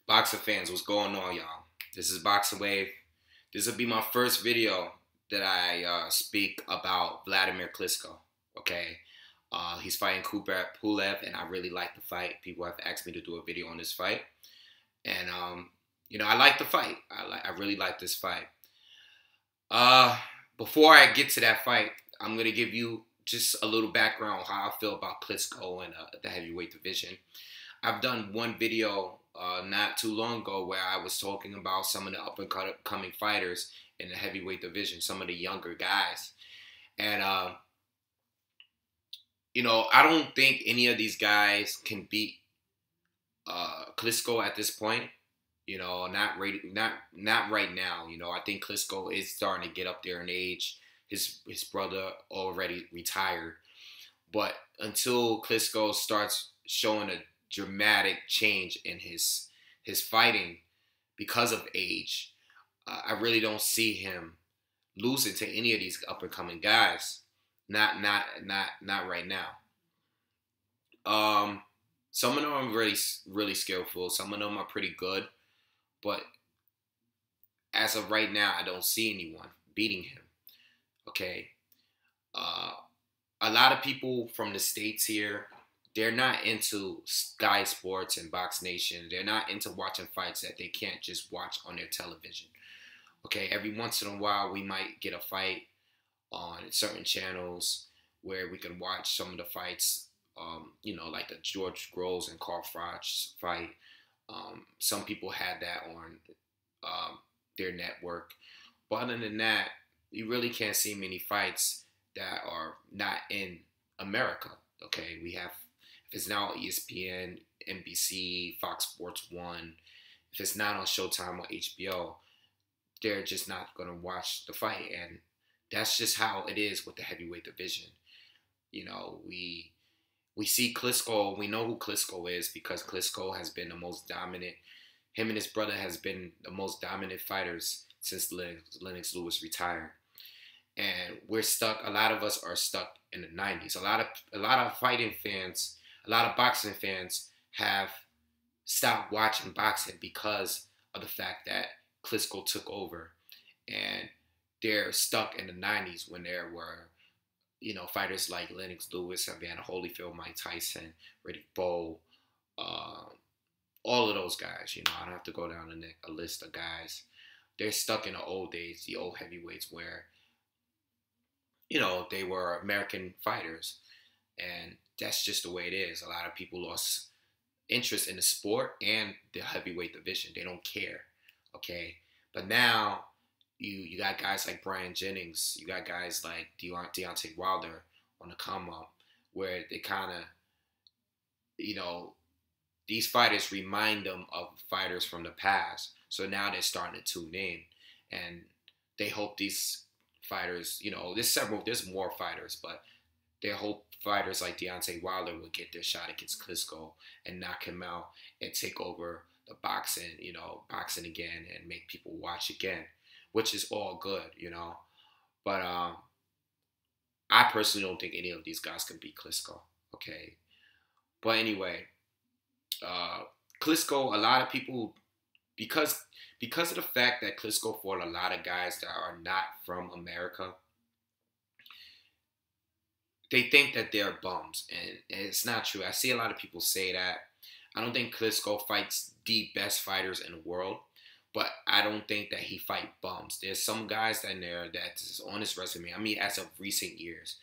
Boxing fans, what's going on, y'all? This is BoxingWave. This will be my first video that I speak about Wladimir Klitschko. Okay, he's fighting Kubrat Pulev, and I really like the fight. People have asked me to do a video on this fight, and I like the fight. I really like this fight. Before I get to that fight, I'm gonna give you just a little background on how I feel about Klitschko and the heavyweight division. I've done one video not too long ago where I was talking about some of the up-and-coming fighters in the heavyweight division, some of the younger guys. And, I don't think any of these guys can beat Klitschko at this point. Not right now. I think Klitschko is starting to get up there in age. His brother already retired. But until Klitschko starts showing a dramatic change in his fighting because of age, I really don't see him losing to any of these up and coming guys. Not right now. Some of them are really skillful. Some of them are pretty good, but as of right now, I don't see anyone beating him. Okay. A lot of people from the States here, they're not into Sky Sports and Box Nation. They're not into watching fights that they can't just watch on their television. Okay, every once in a while, we might get a fight on certain channels where we can watch some of the fights, like the George Groves and Carl Froch fight. Some people had that on their network. But other than that, you really can't see many fights that are not in America. Okay, we have, if it's now ESPN, NBC, Fox Sports 1, if it's not on Showtime or HBO, they're just not going to watch the fight. And that's just how it is with the heavyweight division. We see Klitschko, we know who Klitschko is because Klitschko has been the most dominant. Him and his brother has been the most dominant fighters since Lennox Lewis retired. And we're stuck, a lot of us are stuck in the 90s. A lot of fighting fans, a lot of boxing fans have stopped watching boxing because of the fact that Klitschko took over. And they're stuck in the 90s when there were, fighters like Lennox Lewis, Evander Holyfield, Mike Tyson, Riddick Bowe, all of those guys. I don't have to go down a list of guys. They're stuck in the old days, the old heavyweights where, they were American fighters. And that's just the way it is. A lot of people lost interest in the sport and the heavyweight division. They don't care, okay? But now you got guys like Brian Jennings. You got guys like Deontay Wilder on the come up where they kind of, these fighters remind them of fighters from the past. So now they're starting to tune in. And they hope these fighters, there's more fighters, but they hope fighters like Deontay Wilder will get their shot against Klitschko and knock him out and take over the boxing again and make people watch again, which is all good, But I personally don't think any of these guys can beat Klitschko, okay? But anyway, Klitschko, a lot of people, because of the fact that Klitschko fought a lot of guys that are not from America, they think that they're bums, and it's not true. I see a lot of people say that. I don't think Klitschko fights the best fighters in the world, but I don't think that he fight bums. There's some guys in there that's on his resume, as of recent years,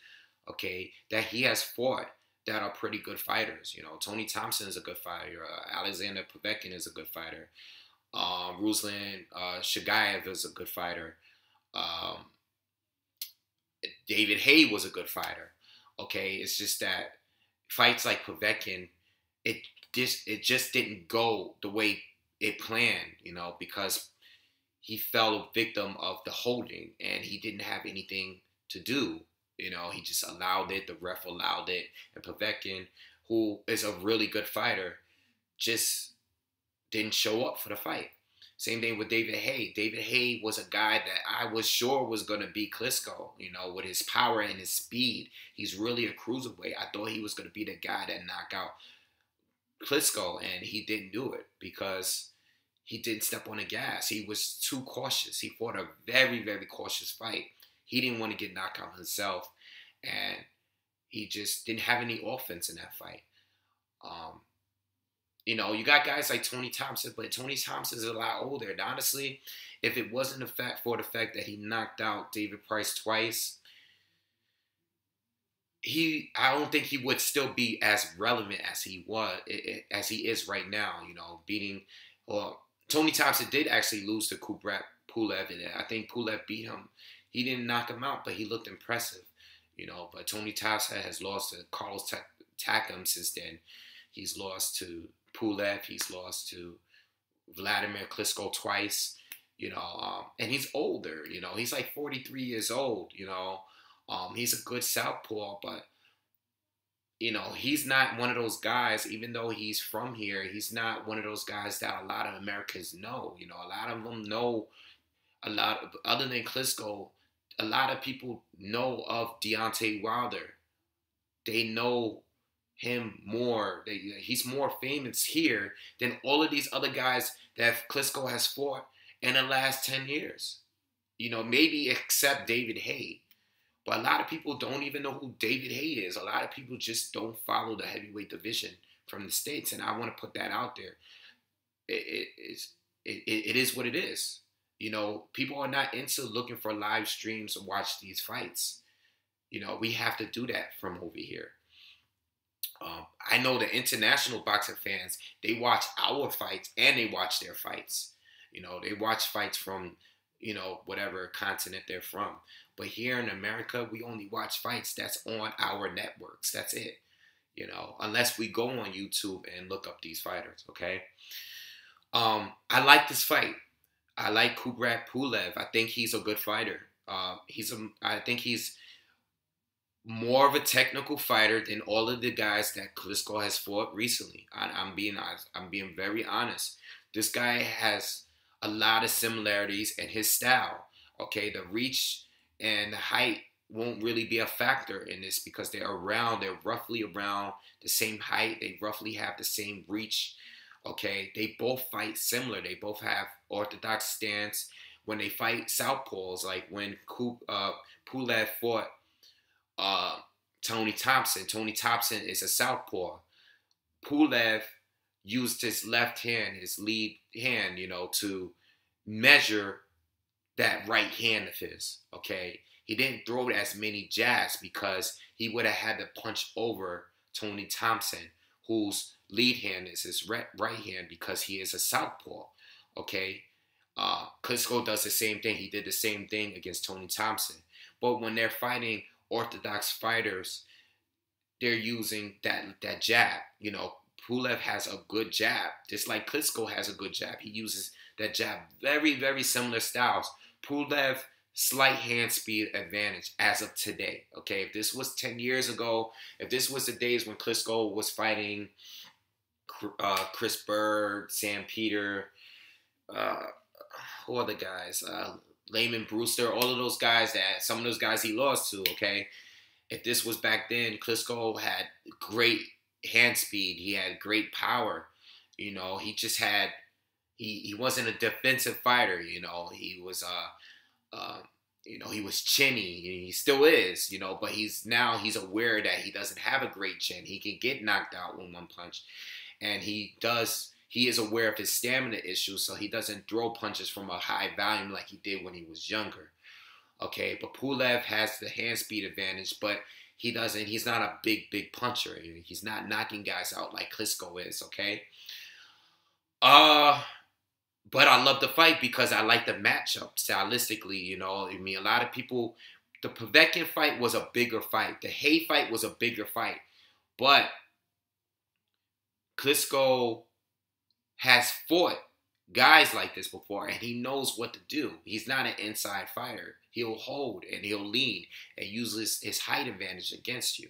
okay, that he has fought that are pretty good fighters. Tony Thompson is a good fighter. Alexander Povetkin is a good fighter. Ruslan Shagayev is a good fighter. David Haye was a good fighter. Okay, it's just that fights like Povetkin, it just didn't go the way it planned, because he fell a victim of the holding and he didn't have anything to do. He just allowed it. The ref allowed it. And Povetkin, who is a really good fighter, just didn't show up for the fight. Same thing with David Haye. David Haye was a guy that I was sure was going to beat Klitschko, with his power and his speed. He's really a cruiserweight. I thought he was going to be the guy that knocked out Klitschko, and he didn't do it because he didn't step on the gas. He was too cautious. He fought a very, very cautious fight. He didn't want to get knocked out himself, and he just didn't have any offense in that fight. You know, you got guys like Tony Thompson, but Tony Thompson is a lot older. And honestly, if it wasn't for the fact that he knocked out David Price twice, I don't think he would still be as relevant as he is right now. You know, Tony Thompson did actually lose to Kubrat Pulev, and I think Pulev beat him. He didn't knock him out, but he looked impressive. You know, but Tony Thompson has lost to Carlos Takam since then. He's lost to Pulev. He's lost to Wladimir Klitschko twice. You know, and he's older. You know, he's like 43 years old. You know, he's a good southpaw, but you know, he's not one of those guys. Even though he's from here, he's not one of those guys that a lot of Americans know. You know, a lot of them know other than Klitschko. A lot of people know of Deontay Wilder. They know him more. He's more famous here than all of these other guys that Klitschko has fought in the last 10 years. You know, maybe except David Haye. But a lot of people don't even know who David Haye is. A lot of people just don't follow the heavyweight division from the States. And I want to put that out there. It is what it is. You know, people are not into looking for live streams to watch these fights. You know, we have to do that from over here. I know the international boxing fans, they watch our fights and they watch their fights. You know, they watch fights from, you know, whatever continent they're from. But here in America, we only watch fights that's on our networks. That's it. You know, unless we go on YouTube and look up these fighters, okay? I like this fight. I like Kubrat Pulev. I think he's a good fighter. I think he's more of a technical fighter than all of the guys that Klitschko has fought recently. I'm being honest. I'm being very honest. This guy has a lot of similarities in his style. Okay, the reach and the height won't really be a factor in this because they're roughly around the same height. They roughly have the same reach. Okay, they both fight similar. They both have orthodox stance. When they fight southpaws, like when Pulev fought Tony Thompson. Tony Thompson is a southpaw. Pulev used his left hand, his lead hand, you know, to measure that right hand of his. Okay, he didn't throw as many jabs because he would have had to punch over Tony Thompson, whose lead hand is his right hand because he is a southpaw. Okay, Klitschko does the same thing. He did the same thing against Tony Thompson. But when they're fighting orthodox fighters, they're using that jab. You know, Pulev has a good jab, just like Klitschko has a good jab. He uses that jab. Very, very similar styles. Pulev, slight hand speed advantage as of today. Okay, if this was 10 years ago, if this was the days when Klitschko was fighting Chris Bird, Sam Peter, who are the guys? Layman Brewster, all of those guys some of those guys he lost to, okay? If this was back then, Klitschko had great hand speed. He had great power. You know, he just had, he wasn't a defensive fighter, you know. He was, you know, he was chinny. He still is, you know, but he's aware that he doesn't have a great chin. He can get knocked out with one punch. And he is aware of his stamina issues, so he doesn't throw punches from a high volume like he did when he was younger. Okay, but Pulev has the hand speed advantage, but he's not a big puncher. He's not knocking guys out like Klitschko is, okay? But I love the fight because I like the matchup stylistically, you know. I mean, a lot of people, the Povetkin fight was a bigger fight. The Haye fight was a bigger fight. But Klitschko has fought guys like this before, and he knows what to do. He's not an inside fighter. He'll hold, and he'll lead, and use his height advantage against you.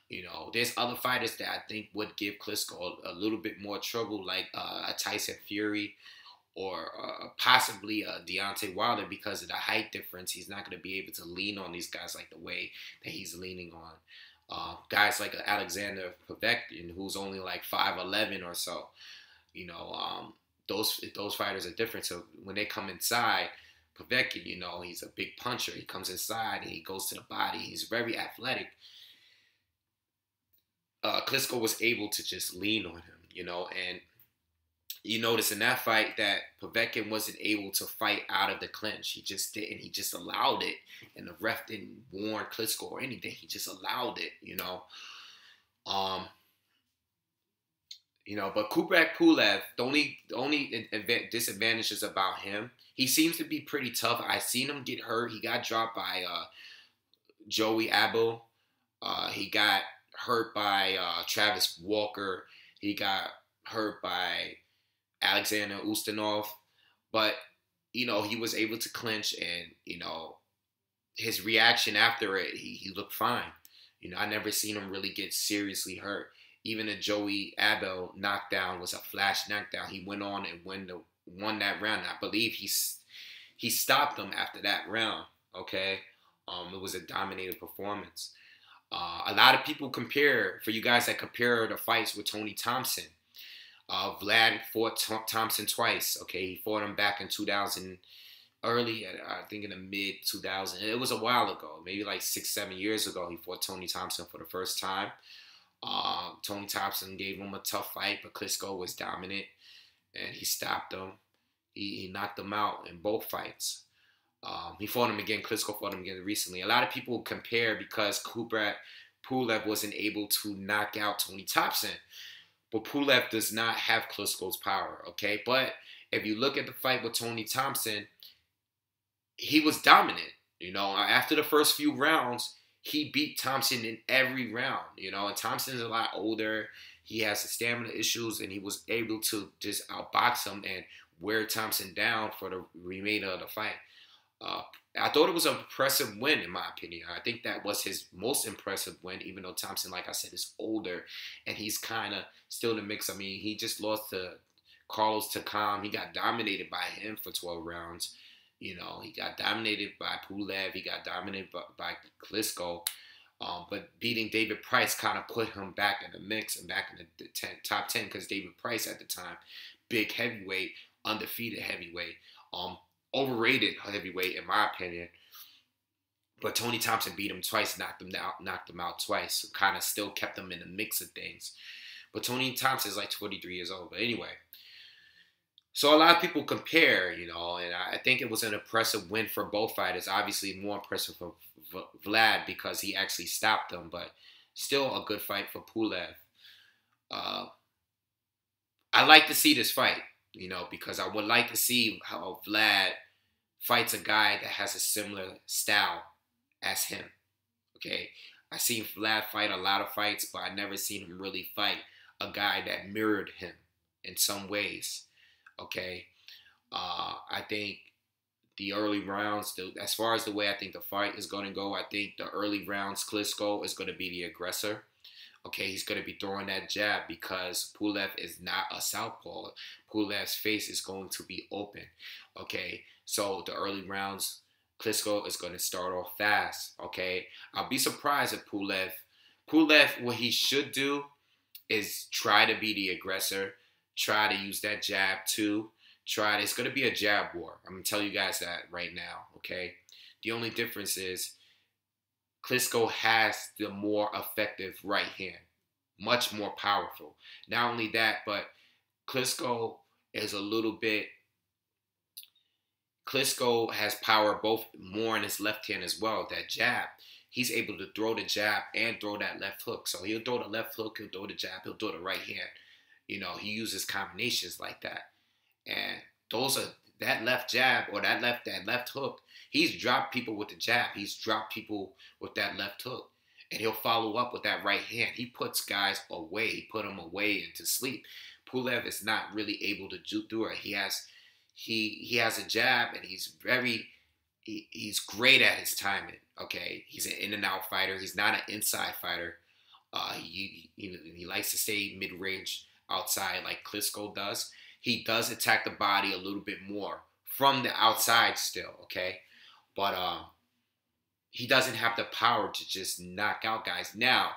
You know, there's other fighters that I think would give Klitschko a little bit more trouble, like a Tyson Fury or possibly a Deontay Wilder, because of the height difference. He's not going to be able to lean on these guys like the way that he's leaning on guys like Alexander Povetkin, who's only like 5'11" or so. You know, those fighters are different. So when they come inside, Povetkin, you know, he's a big puncher. He comes inside and he goes to the body. He's very athletic. Klitschko was able to just lean on him, you know, and you notice in that fight that Povetkin wasn't able to fight out of the clinch. He just didn't. He just allowed it, and the ref didn't warn Klitschko or anything. He just allowed it, you know. But Kubrat Pulev, the only disadvantages about him, he seems to be pretty tough. I seen him get hurt. He got dropped by Joey Abel. He got hurt by Travis Walker. He got hurt by Alexander Ustinov. But, you know, he was able to clinch, and, you know, his reaction after it, he looked fine. You know, I never seen him really get seriously hurt. Even the Joey Abel knockdown was a flash knockdown. He went on and won that round. I believe he stopped him after that round. Okay, it was a dominated performance. A lot of people compare, for you guys that compare the fights with Tony Thompson. Vlad fought Thompson twice. Okay, he fought him back in 2000, I think in the mid 2000. It was a while ago, maybe like 6-7 years ago. He fought Tony Thompson for the first time. Tony Thompson gave him a tough fight, but Klitschko was dominant, and he stopped him. He knocked him out in both fights. He fought him again. Klitschko fought him again recently. A lot of people compare because Kubrat Pulev wasn't able to knock out Tony Thompson. But Pulev does not have Klitschko's power, okay? But if you look at the fight with Tony Thompson, he was dominant. You know, after the first few rounds, he beat Thompson in every round, you know, and Thompson's a lot older. He has the stamina issues, and he was able to just outbox him and wear Thompson down for the remainder of the fight. I thought it was an impressive win, in my opinion. I think that was his most impressive win, even though Thompson, like I said, is older, and he's kind of still in the mix. I mean, he just lost to Carlos Takam. He got dominated by him for 12 rounds. You know, he got dominated by Pulev. He got dominated by Klitschko. But beating David Price kind of put him back in the mix and back in the top 10, because David Price at the time, big heavyweight, undefeated heavyweight, overrated heavyweight in my opinion. But Tony Thompson beat him twice, knocked him out twice, so kind of still kept him in the mix of things. But Tony Thompson is like 23 years old. But anyway, so a lot of people compare, you know, and I think it was an impressive win for both fighters. Obviously, more impressive for Vlad because he actually stopped them, but still a good fight for Pulev. I like to see this fight, you know, because I would like to see how Vlad fights a guy that has a similar style as him. Okay, I seen Vlad fight a lot of fights, but I never seen him really fight a guy that mirrored him in some ways. Okay, I think the early rounds, as far as the way I think the fight is going to go, I think the early rounds, Klitschko is going to be the aggressor. Okay, he's going to be throwing that jab because Pulev is not a southpaw. Pulev's face is going to be open. Okay, so the early rounds, Klitschko is going to start off fast. Okay, I'll be surprised if Pulev, what he should do is try to be the aggressor. Try to use that jab too. It's going to be a jab war. I'm going to tell you guys that right now, okay? The only difference is Klitschko has the more effective right hand. Much more powerful. Not only that, but Klitschko is Klitschko has power both more in his left hand as well. That jab, he's able to throw the jab and throw that left hook. So he'll throw the left hook, he'll throw the jab, he'll throw the right hand. You know, he uses combinations like that. And that left jab or that left hook, he's dropped people with the jab. He's dropped people with that left hook. And he'll follow up with that right hand. He puts guys away. He put them away into sleep. Pulev is not really able to do it. He has a jab, and he's great at his timing. Okay, he's an in and out fighter. He's not an inside fighter. He likes to stay mid range outside like Klitschko does. He does attack the body a little bit more from the outside still, okay? But he doesn't have the power to just knock out guys. Now,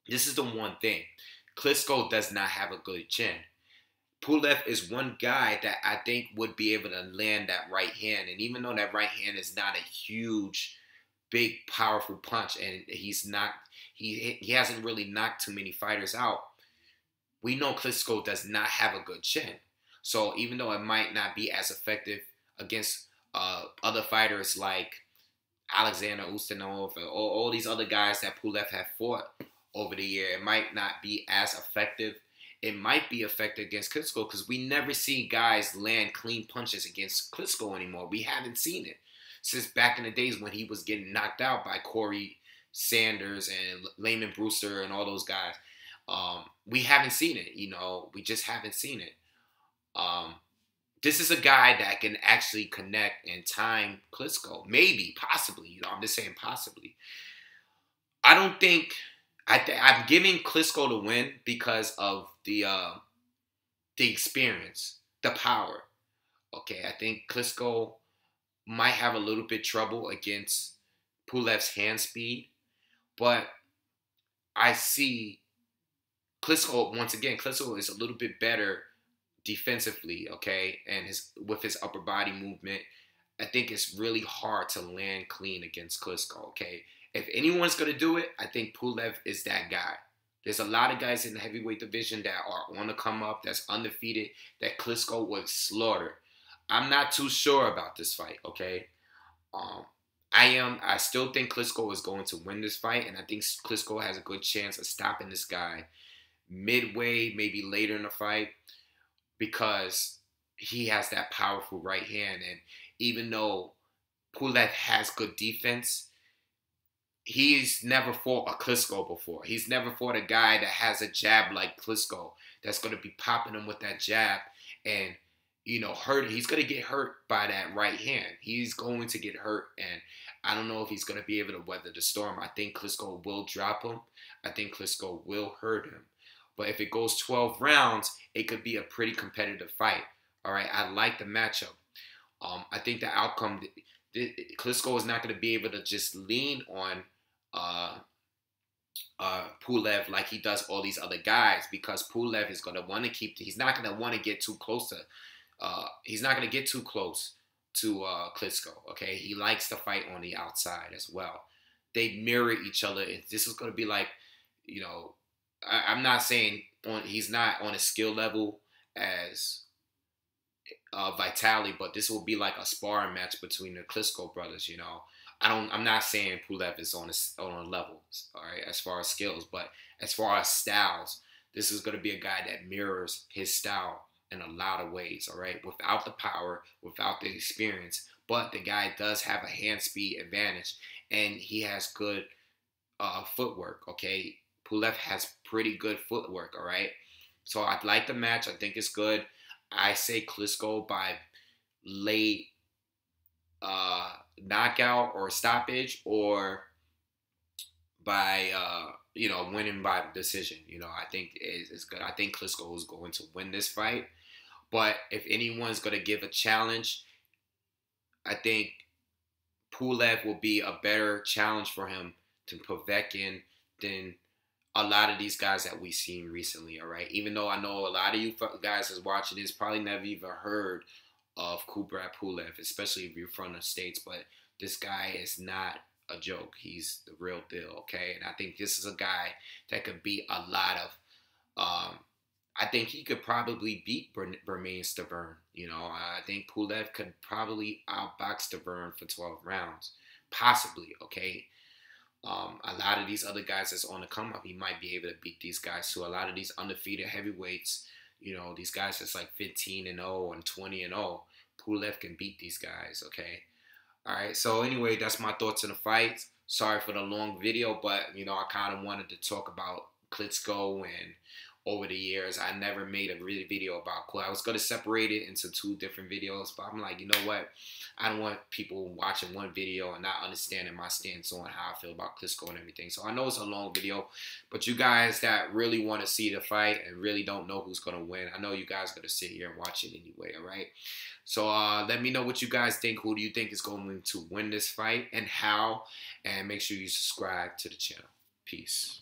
this is the one thing. Klitschko does not have a good chin. Pulev is one guy that I think would be able to land that right hand. And even though that right hand is not a huge, big, powerful punch, and he hasn't really knocked too many fighters out, we know Klitschko does not have a good chin. So even though it might not be as effective against other fighters like Alexander Ustinov or all these other guys that Pulev have fought over the year, it might not be as effective. It might be effective against Klitschko because we never see guys land clean punches against Klitschko anymore. We haven't seen it since back in the days when he was getting knocked out by Corey Sanders and Layman Brewster and all those guys. We haven't seen it, we just haven't seen it. This is a guy that can actually connect and time Klitschko. Maybe, possibly, I'm just saying possibly. I don't think, I'm giving Klitschko the win because of the experience, the power. Okay, I think Klitschko might have a little bit trouble against Pulev's hand speed, but I see Klitschko, once again, Klitschko is a little bit better defensively, okay, and with his upper body movement, I think it's really hard to land clean against Klitschko, okay? If anyone's going to do it, I think Pulev is that guy. There's a lot of guys in the heavyweight division that are on the come up, that's undefeated, that Klitschko would slaughter. I'm not too sure about this fight, okay? I still think Klitschko is going to win this fight, and I think Klitschko has a good chance of stopping this guy midway, maybe later in the fight, because he has that powerful right hand. And even though Pulev has good defense, he's never fought a Klitschko before. He's never fought a guy that has a jab like Klitschko that's going to be popping him with that jab and, hurt. He's going to get hurt by that right hand. He's going to get hurt, and I don't know if he's going to be able to weather the storm. I think Klitschko will drop him. I think Klitschko will hurt him. But if it goes 12 rounds, it could be a pretty competitive fight. All right, I like the matchup. I think the outcome, Klitschko is not going to be able to just lean on Pulev like he does all these other guys, because Pulev is going to want to he's not going to want to get too close to, he's not going to get too close to Klitschko, okay? He likes to fight on the outside as well. They mirror each other. This is going to be like, I'm not saying he's not on a skill level as Vitali, but this will be like a sparring match between the Klitschko brothers. I'm not saying Pulev is on a level, all right, as far as skills, but as far as styles, this is going to be a guy that mirrors his style in a lot of ways, all right, without the power, without the experience, but the guy does have a hand speed advantage, and he has good footwork, okay. Pulev has pretty good footwork, all right? So I like the match. I think it's good. I say Klitschko by late knockout or stoppage, or by, winning by decision. I think it's good. I think Klitschko is going to win this fight. But if anyone's going to give a challenge, I think Pulev will be a better challenge for him to Povetkin than a lot of these guys that we've seen recently, all right? Even though I know a lot of you guys that's watching this probably never even heard of Kubrat Pulev, especially if you're from the States, but this guy is not a joke. He's the real deal, okay? And I think this is a guy that could beat a lot of, I think he could probably beat Bermane Stiverne, I think Pulev could probably outbox Stiverne for 12 rounds, possibly, okay? A lot of these other guys that's on the come up, he might be able to beat these guys too. A lot of these undefeated heavyweights, these guys that's like 15-0 and 20-0, Pulev can beat these guys, okay? All right, so anyway, that's my thoughts on the fight. Sorry for the long video, but, I kind of wanted to talk about Klitschko, and over the years, I never made a real video about Klitschko. I was going to separate it into 2 different videos, but I'm like, you know what? I don't want people watching one video and not understanding my stance on how I feel about Klitschko and everything. So I know it's a long video, but you guys that really want to see the fight and really don't know who's going to win, I know you guys are going to sit here and watch it anyway, all right? So let me know what you guys think. Who do you think is going to win this fight and how? And make sure you subscribe to the channel. Peace.